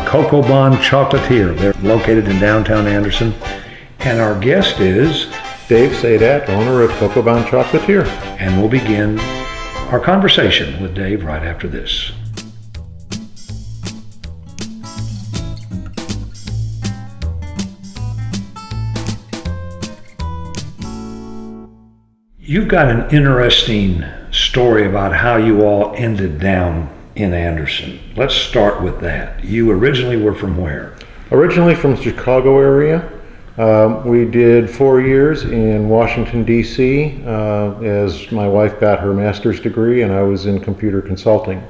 Cocobon Chocolatier. They're located in downtown Anderson. And our guest is Dave Saidat, owner of Cocobon Chocolatier. And we'll begin our conversation with Dave right after this. You've got an interesting story about how you all ended down in Anderson. Let's start with that. You originally were from where? Originally from the Chicago area. We did 4 years in Washington, D.C. As my wife got her master's degree and I was in computer consulting.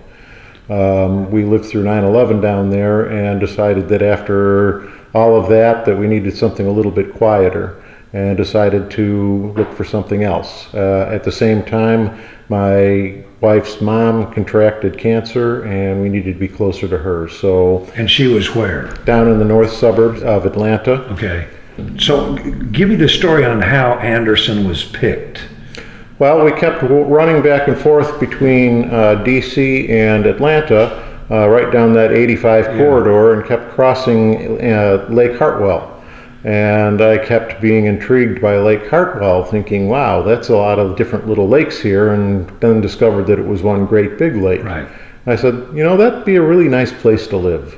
We lived through 9/11 down there and decided that after all of that we needed something a little bit quieter, and decided to look for something else. At the same time, my wife's mom contracted cancer and we needed to be closer to her. And she was where? Down in the north suburbs of Atlanta. Okay. So give me the story on how Anderson was picked. Well, we kept running back and forth between DC and Atlanta, right down that 85 corridor, and kept crossing Lake Hartwell. And I kept being intrigued by Lake Hartwell, thinking, wow, that's a lot of different little lakes here, and then discovered that it was one great big lake. Right. I said, that'd be a really nice place to live.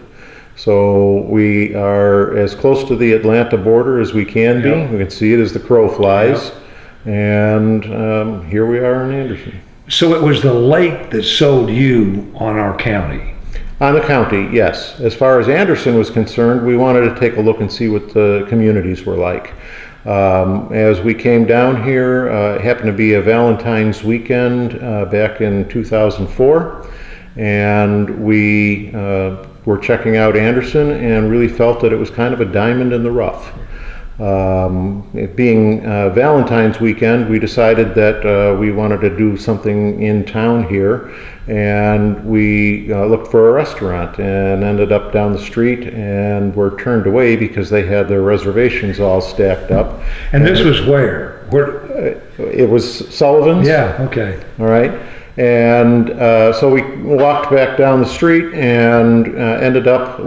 So we are as close to the Atlanta border as we can be. We can see it as the crow flies. And here we are in Anderson. So it was the lake that sold you on our county? On the county, yes. As far as Anderson was concerned, we wanted to take a look and see what the communities were like. As we came down here, it happened to be a Valentine's weekend back in 2004, and we were checking out Anderson and really felt that it was kind of a diamond in the rough. It being Valentine's weekend, we decided that we wanted to do something in town here, and we looked for a restaurant and ended up down the street and were turned away because they had their reservations all stacked up. And this was where? It was Sullivan's. Yeah, okay. All right. And so we walked back down the street and ended up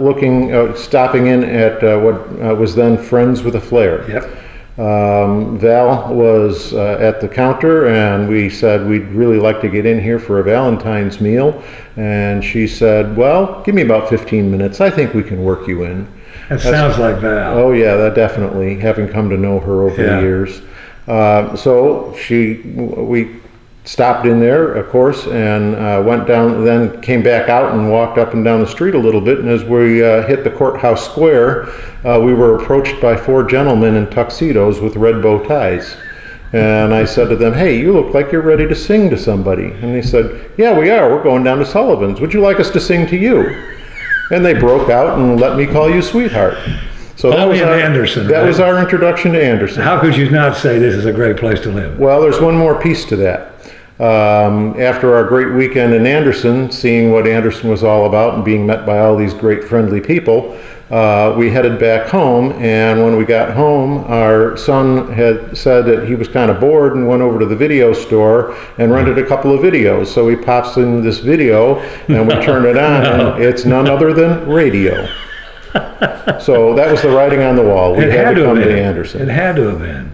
stopping in at what was then Friends with a Flair. Yep. Val was at the counter, and we said we'd really like to get in here for a Valentine's meal. And she said, well, give me about 15 minutes. I think we can work you in. That sounds like Val. Oh, yeah, that definitely, having come to know her over the years. So we stopped in there, of course, and went down, then came back out and walked up and down the street a little bit. And as we hit the courthouse square, we were approached by 4 gentlemen in tuxedos with red bow ties. And I said to them, hey, you look like you're ready to sing to somebody. And they said, yeah, we are. We're going down to Sullivan's. Would you like us to sing to you? And they broke out and let me call you sweetheart. So that was Anderson. That was our introduction to Anderson. How could you not say this is a great place to live? Well, there's one more piece to that. After our great weekend in Anderson, seeing what Anderson was all about and being met by all these great friendly people, we headed back home. And when we got home, our son had said that he was kind of bored and went over to the video store and rented a couple of videos. So he pops in this video and we turn it on, and it's none other than radio. So that was the writing on the wall. We had to come to Anderson. It had to have been.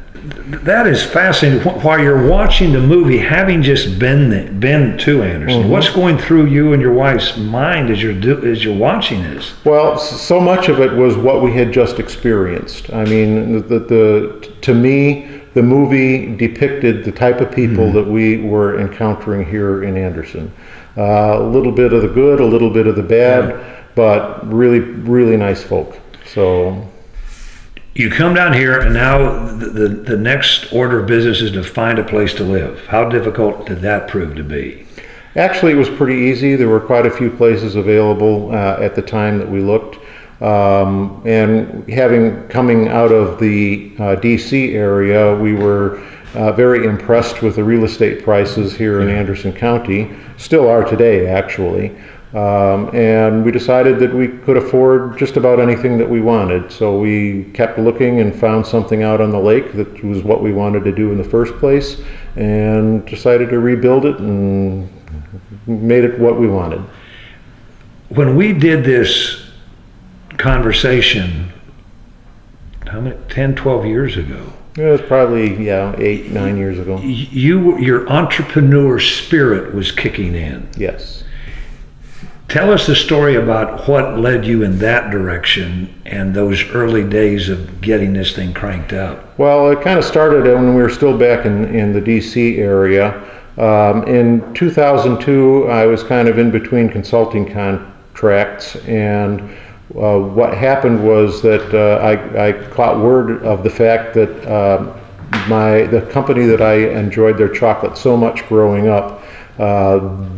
That is fascinating. While you're watching the movie, having just been to Anderson, what's going through you and your wife's mind as you're watching this? Well, so much of it was what we had just experienced. I mean, to me, the movie depicted the type of people that we were encountering here in Anderson. A little bit of the good, a little bit of the bad, but really, really nice folk. So. You come down here, and now the next order of business is to find a place to live. How difficult did that prove to be? Actually, it was pretty easy. There were quite a few places available at the time that we looked. And coming out of the DC area, we were very impressed with the real estate prices here in Anderson County. Still are today, actually. And we decided that we could afford just about anything that we wanted. So we kept looking and found something out on the lake that was what we wanted to do in the first place, and decided to rebuild it and made it what we wanted. When we did this conversation, how many, 10, 12 years ago, It was probably, 8, 9 years ago. your entrepreneur spirit was kicking in. Yes. Tell us the story about what led you in that direction and those early days of getting this thing cranked up. Well, it kind of started when we were still back in the DC area. In 2002, I was kind of in between consulting contracts, and what happened was that I caught word of the fact that the company that I enjoyed their chocolate so much growing up,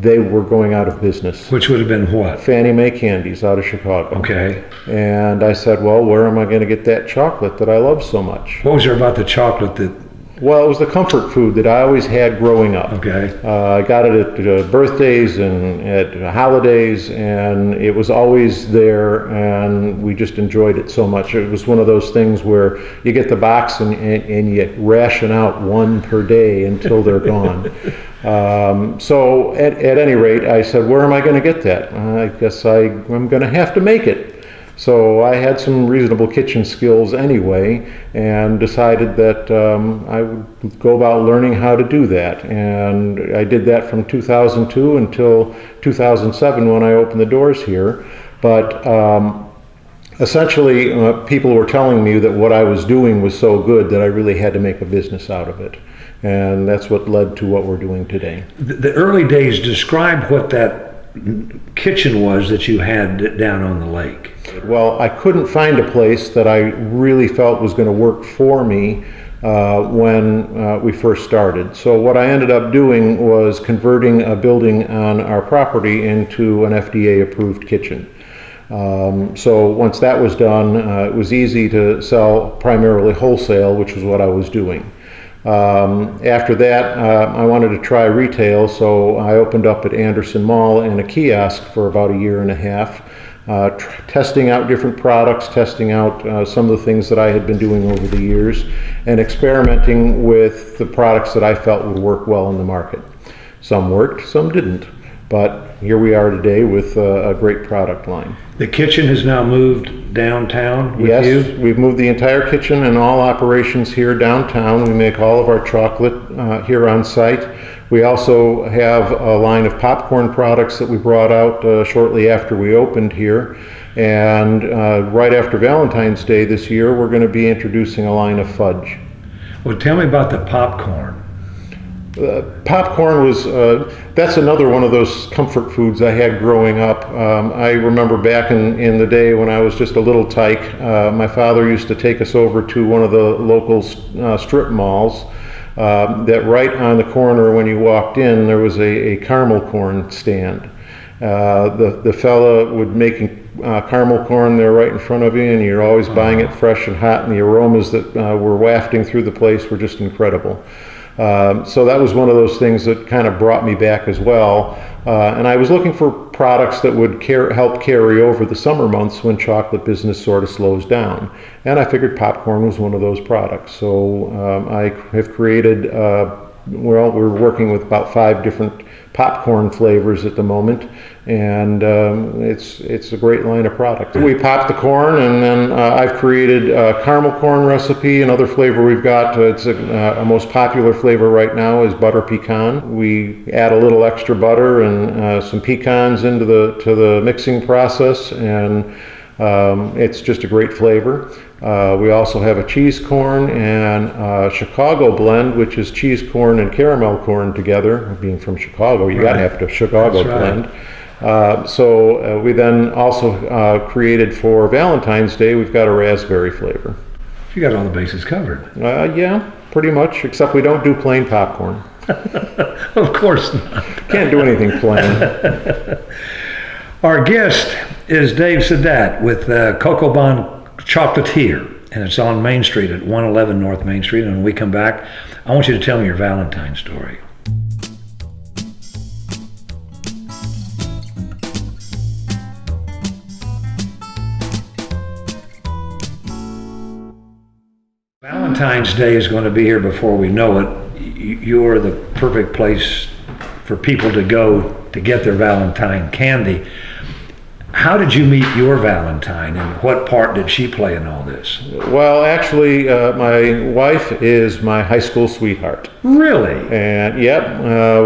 they were going out of business. Which would have been what? Fannie Mae Candies out of Chicago. Okay. And I said, well, where am I going to get that chocolate that I love so much? What was there about the chocolate that... Well, it was the comfort food that I always had growing up. Okay. I got it at birthdays and at holidays, and it was always there, and we just enjoyed it so much. It was one of those things where you get the box and you ration out one per day until they're gone. So at any rate, I said, where am I going to get that? I guess I'm going to have to make it. So I had some reasonable kitchen skills anyway, and decided that I would go about learning how to do that. And I did that from 2002 until 2007 when I opened the doors here. But essentially, people were telling me that what I was doing was so good that I really had to make a business out of it. And that's what led to what we're doing today. The early days, describe what that kitchen was that you had down on the lake. Well, I couldn't find a place that I really felt was going to work for me when we first started. So what I ended up doing was converting a building on our property into an FDA-approved kitchen. So once that was done, it was easy to sell primarily wholesale, which was what I was doing. After that, I wanted to try retail, so I opened up at Anderson Mall in a kiosk for about a year and a half, testing out different products, testing out some of the things that I had been doing over the years, and experimenting with the products that I felt would work well in the market. Some worked, some didn't, but here we are today with a great product line. The kitchen has now moved downtown with you? Yes, we've moved the entire kitchen and all operations here downtown. We make all of our chocolate here on site. We also have a line of popcorn products that we brought out shortly after we opened here. And right after Valentine's Day this year, we're going to be introducing a line of fudge. Well, tell me about the popcorn. Popcorn was, that's another one of those comfort foods I had growing up. I remember back in the day when I was just a little tyke, my father used to take us over to one of the local strip malls. That right on the corner when you walked in, there was a caramel corn stand. The fella would make caramel corn there right in front of you, and you're always buying it fresh and hot, and the aromas that were wafting through the place were just incredible. So that was one of those things that kind of brought me back as well. And I was looking for products that would help carry over the summer months when chocolate business sort of slows down. And I figured popcorn was one of those products. So I have created, well, we're working with about 5 different popcorn flavors at the moment, and it's a great line of product. We pop the corn, and then I've created a caramel corn recipe. Another flavor we've got, it's a most popular flavor right now, is butter pecan. We add a little extra butter and some pecans into the mixing process, and it's just a great flavor. We also have a cheese corn and a Chicago blend, which is cheese corn and caramel corn together. Being from Chicago, you gotta have a Chicago blend. So we then also created for Valentine's Day, we've got a raspberry flavor. You got all the bases covered. Yeah, pretty much, except we don't do plain popcorn. Of course not. Can't do anything plain. Our guest is Dave Saidat with Cocobon Chocolatier, and it's on Main Street at 111 North Main Street. And when we come back, I want you to tell me your Valentine story. Valentine's Day is going to be here before we know it. You're the perfect place for people to go to get their Valentine candy. How did you meet your Valentine, and what part did she play in all this? Well, actually, my wife is my high school sweetheart. Really? And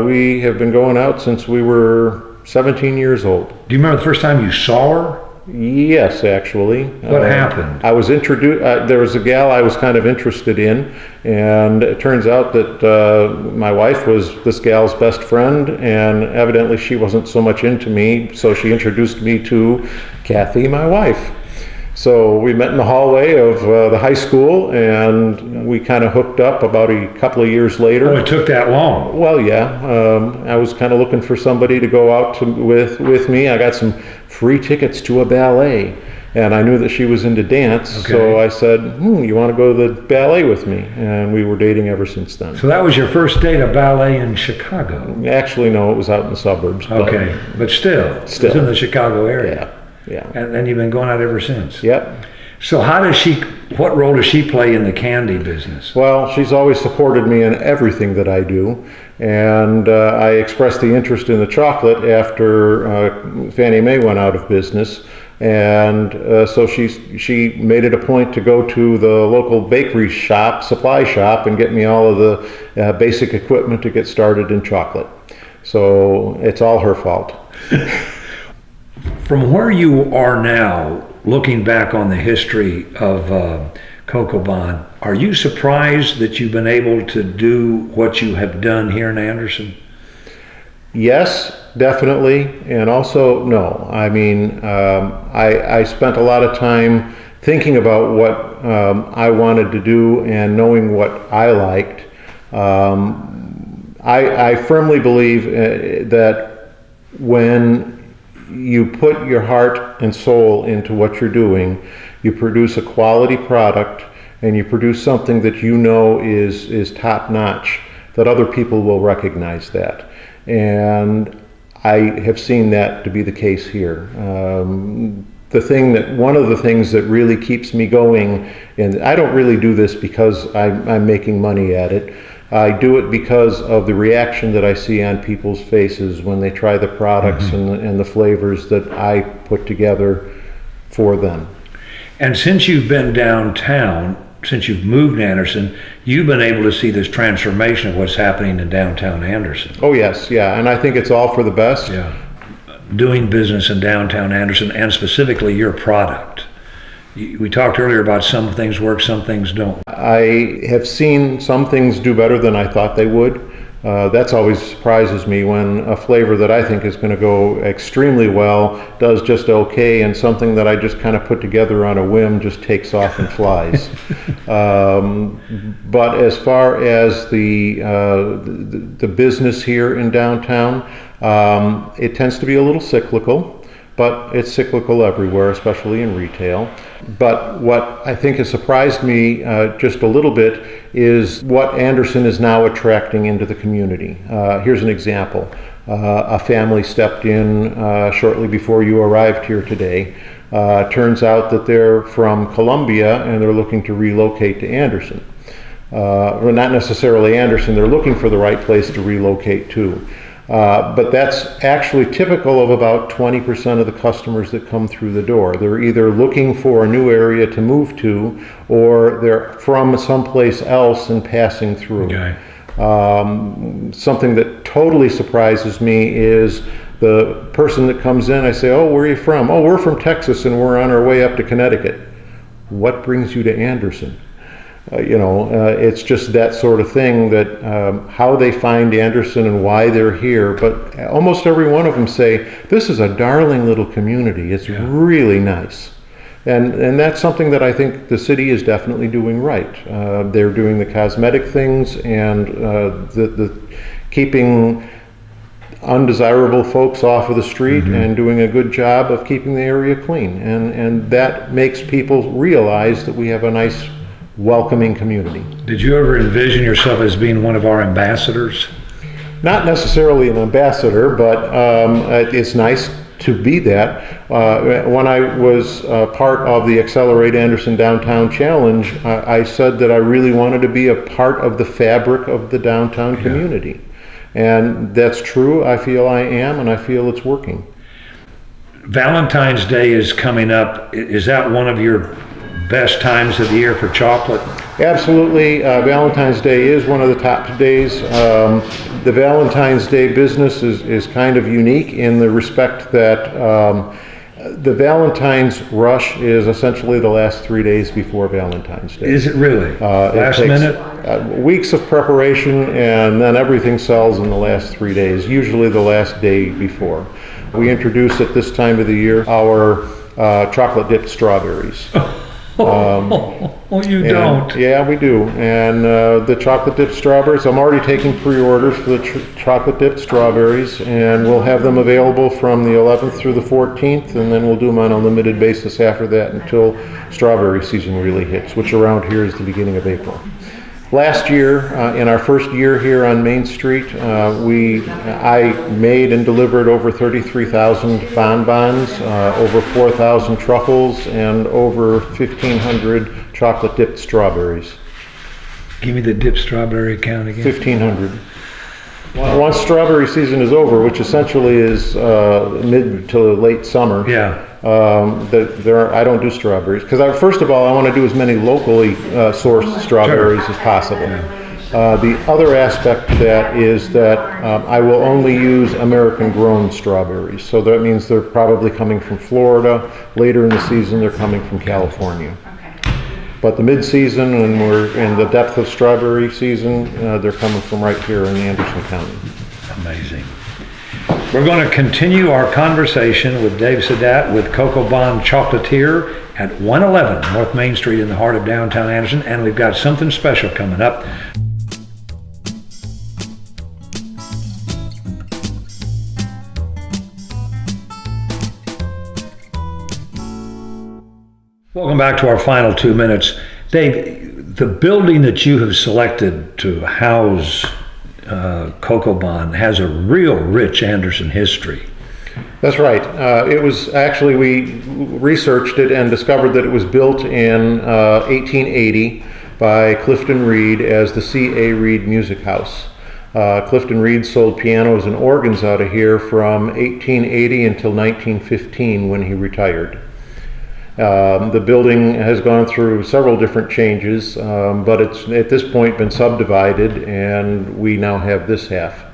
we have been going out since we were 17 years old. Do you remember the first time you saw her? Yes, actually. What happened? I was introduced, there was a gal I was kind of interested in, and it turns out that my wife was this gal's best friend, and evidently she wasn't so much into me, so she introduced me to Kathy, my wife. So we met in the hallway of the high school, and we kind of hooked up about a couple of years later. Oh, it took that long? Well, yeah. I was kind of looking for somebody to go out with me. I got some free tickets to a ballet, and I knew that she was into dance, so I said, you want to go to the ballet with me? And we were dating ever since then. So that was your first date of ballet in Chicago? Actually, no, it was out in the suburbs. Okay, but still, it's in the Chicago area. Yeah. And you've been going out ever since? Yep. So what role does she play in the candy business? Well, she's always supported me in everything that I do, and I expressed the interest in the chocolate after Fannie Mae went out of business, and so she made it a point to go to the local bakery shop, supply shop, and get me all of the basic equipment to get started in chocolate. So it's all her fault. From where you are now, looking back on the history of Cocobon, are you surprised that you've been able to do what you have done here in Anderson? Yes, definitely, and also no. I mean, I spent a lot of time thinking about what I wanted to do and knowing what I liked. I firmly believe that when you put your heart and soul into what you're doing, you produce a quality product, and you produce something that you know is top notch, that other people will recognize that. And I have seen that to be the case here. One of the things that really keeps me going, and I don't really do this because I'm making money at it, I do it because of the reaction that I see on people's faces when they try the products and the flavors that I put together for them. And since you've been downtown, since you've moved to Anderson, you've been able to see this transformation of what's happening in downtown Anderson. Oh yes, yeah, and I think it's all for the best. Yeah, doing business in downtown Anderson, and specifically your product. We talked earlier about some things work, some things don't. I have seen some things do better than I thought they would. That's always surprises me when a flavor that I think is going to go extremely well does just okay, and something that I just kind of put together on a whim just takes off and flies. But as far as the business here in downtown, it tends to be a little cyclical. But it's cyclical everywhere, especially in retail. But what I think has surprised me just a little bit is what Anderson is now attracting into the community. Here's an example. A family stepped in shortly before you arrived here today. Turns out that they're from Columbia and they're looking to relocate to Anderson. Well, not necessarily Anderson, they're looking for the right place to relocate to. But that's actually typical of about 20% of the customers that come through the door. They're either looking for a new area to move to, or they're from someplace else and passing through. Okay. Something that totally surprises me is the person that comes in, I say, oh, where are you from? Oh, we're from Texas and we're on our way up to Connecticut. What brings you to Anderson? It's just that sort of thing, that how they find Anderson and why they're here. But almost every one of them say, this is a darling little community. It's really nice. And that's something that I think the city is definitely doing right. They're doing the cosmetic things and the keeping undesirable folks off of the street and doing a good job of keeping the area clean. And that makes people realize that we have a nice, welcoming community. Did you ever envision yourself as being one of our ambassadors? Not necessarily an ambassador, but it's nice to be that. When I was part of the Accelerate Anderson Downtown Challenge, I said that I really wanted to be a part of the fabric of the downtown community. And that's true. I feel I am, and I feel it's working. Valentine's Day is coming up. Is that one of your best times of the year for chocolate? Absolutely. Valentine's Day is one of the top days. The Valentine's Day business is kind of unique in the respect that the Valentine's rush is essentially the last 3 days before Valentine's Day. Is it really? Last minute? Weeks of preparation, and then everything sells in the last 3 days, usually the last day before. We introduce at this time of the year our chocolate dipped strawberries. You don't? Yeah, we do. And the chocolate dipped strawberries, I'm already taking pre-orders for the chocolate dipped strawberries, and we'll have them available from the 11th through the 14th, and then we'll do them on a limited basis after that until strawberry season really hits, which around here is the beginning of April. Last year, in our first year here on Main Street, I made and delivered over 33,000 bonbons, over 4,000 truffles, and over 1,500 chocolate dipped strawberries. Give me the dipped strawberry count again. 1,500. Once strawberry season is over, which essentially is mid to late summer, Yeah. I don't do strawberries because first of all, I want to do as many locally sourced strawberries as possible. The other aspect to that is that I will only use American-grown strawberries. So that means they're probably coming from Florida. Later in the season, they're coming from California. But the mid-season, and we're in the depth of strawberry season, they're coming from right here in Anderson County. Amazing. We're going to continue our conversation with Dave Saidat with Cocobon Chocolatier at 111 North Main Street in the heart of downtown Anderson, and we've got something special coming up. Welcome back to our final 2 minutes. Dave, the building that you have selected to house Cocobon has a real rich Anderson history. That's right. It was actually, we researched it and discovered that it was built in 1880 by Clifton Reed as the C.A. Reed Music House. Clifton Reed sold pianos and organs out of here from 1880 until 1915 when he retired. The building has gone through several different changes, but it's at this point been subdivided, and we now have this half.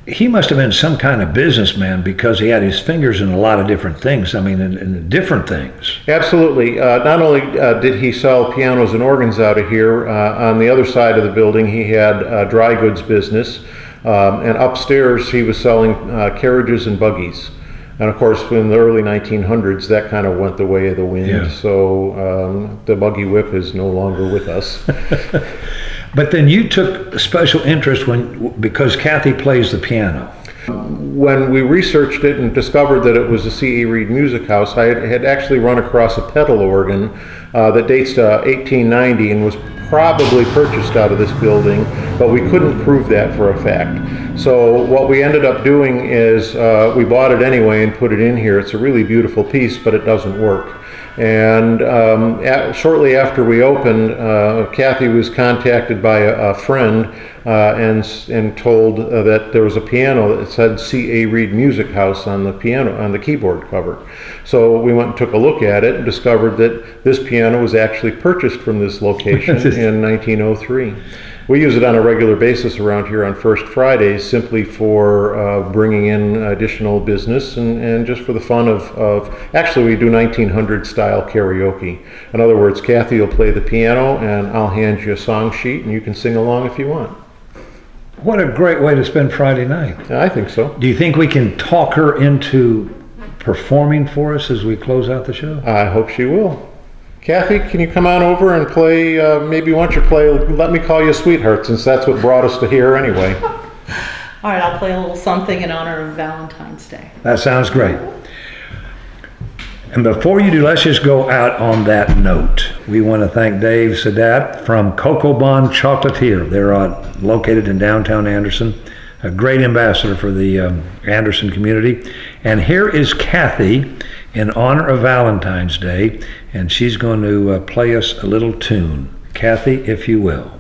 He must have been some kind of businessman because he had his fingers in a lot of different things. I mean, in different things. Absolutely. Not only did he sell pianos and organs out of here, on the other side of the building he had a dry goods business, and upstairs he was selling carriages and buggies. And of course, in the early 1900s, that kind of went the way of the wind. Yeah. So the buggy whip is no longer with us. But then you took a special interest because Kathy plays the piano. When we researched it and discovered that it was a C.E. Reed Music House, I had actually run across a pedal organ that dates to 1890 and was probably purchased out of this building, but we couldn't prove that for a fact. So what we ended up doing is we bought it anyway and put it in here. It's a really beautiful piece, but it doesn't work. And shortly after we opened, Kathy was contacted by a friend and told that there was a piano that said C.A. Reed Music House on the piano, on the keyboard cover. So we went and took a look at it and discovered that this piano was actually purchased from this location in 1903. We use it on a regular basis around here on First Fridays, simply for bringing in additional business and just for the fun of actually we do 1900 style karaoke. In other words, Kathy will play the piano and I'll hand you a song sheet and you can sing along if you want. What a great way to spend Friday night. I think so. Do you think we can talk her into performing for us as we close out the show? I hope she will. Kathy, can you come on over and play, maybe why don't you play Let Me Call You Sweetheart, since that's what brought us to here anyway. All right, I'll play a little something in honor of Valentine's Day. That sounds great. And before you do, let's just go out on that note. We want to thank Dave Saidat from Cocobon Chocolatier. They're located in downtown Anderson, a great ambassador for the Anderson community. And here is Kathy in honor of Valentine's Day, and she's going to play us a little tune. Kathy, if you will.